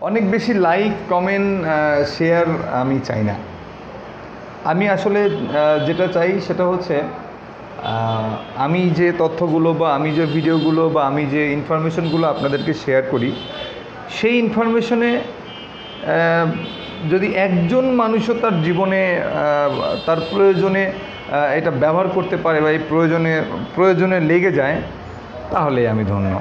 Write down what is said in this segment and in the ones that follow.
অনেক বেশি like comment share আমি চাই না। আমি আসলে যেটা চাই সেটা হচ্ছে আমি যে তথ্যগুলো বা আমি যে ভিডিওগুলো বা আমি যে ইনফরমেশনগুলো আপনাদেরকে শেয়ার করি, সেই ইনফরমেশনে যদি একজন মানুষও তার জীবনে তার প্রয়োজনে এটা ব্যবহার করতে পারে বা এই প্রয়োজনে লেগে যায়, তাহলে আমি ধন্য।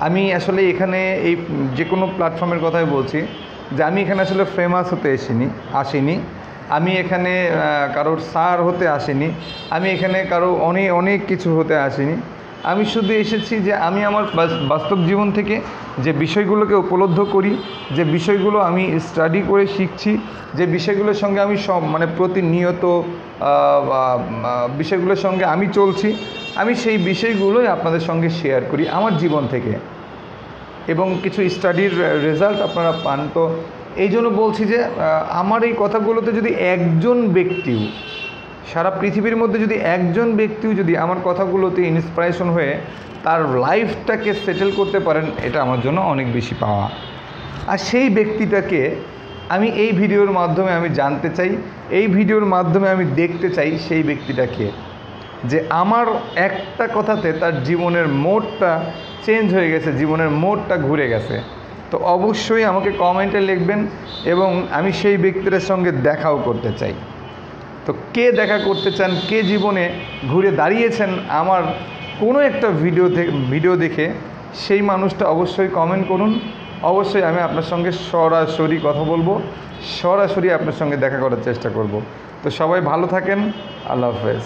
আমি আসলে এখানে এই যে কোনো প্ল্যাটফর্মের কথাই বলছি যে আমি এখানে আসলে ফেমাস হতে আসিনি। আমি এখানে কারোর স্যার হতে আসিনি। আমি এখানে কারো অনেক কিছু হতে আসিনি। আমি শুধু এসেছি যে আমি আমার বাস্তব জীবন থেকে যে বিষয়গুলোকে উপলব্ধ করি, যে বিষয়গুলো আমি স্টাডি করে শিখছি, যে বিষয়গুলোর সঙ্গে আমি প্রতিনিয়ত বিষয়গুলোর সঙ্গে আমি চলছি, আমি সেই বিষয়গুলোই আপনাদের সঙ্গে শেয়ার করি আমার জীবন থেকে, এবং কিছু স্টাডির রেজাল্ট আপনারা পান। তো এই জন্য বলছি যে আমার এই কথাগুলোতে যদি একজন ব্যক্তিও, সারা পৃথিবীর মধ্যে যদি একজন ব্যক্তিও যদি আমার কথাগুলোতে ইন্সপিরেশন হয়ে তার লাইফটাকে সেটেল করতে পারেন, এটা আমার জন্য অনেক বেশি পাওয়া। আর সেই ব্যক্তিটাকে আমি এই ভিডিওর মাধ্যমে আমি জানতে চাই, এই ভিডিওর মাধ্যমে আমি দেখতে চাই সেই ব্যক্তিটাকে, যে আমার একটা কথাতে তার জীবনের মোড়টা চেঞ্জ হয়ে গেছে, জীবনের মোড়টা ঘুরে গেছে। তো অবশ্যই আমাকে কমেন্টে লিখবেন এবং আমি সেই ব্যক্তির সঙ্গে দেখাও করতে চাই। তো কে দেখা করতে চান, কে জীবনে ঘুরে দাঁড়িয়েছেন আমার কোনো একটা ভিডিও দেখে, সেই মানুষটা অবশ্যই কমেন্ট করুন। অবশ্যই আমি আপনার সঙ্গে সরাসরি কথা বলবো, সরাসরি আপনার সঙ্গে দেখা করার চেষ্টা করব। তো সবাই ভালো থাকেন। আল্লাহ হাফেজ।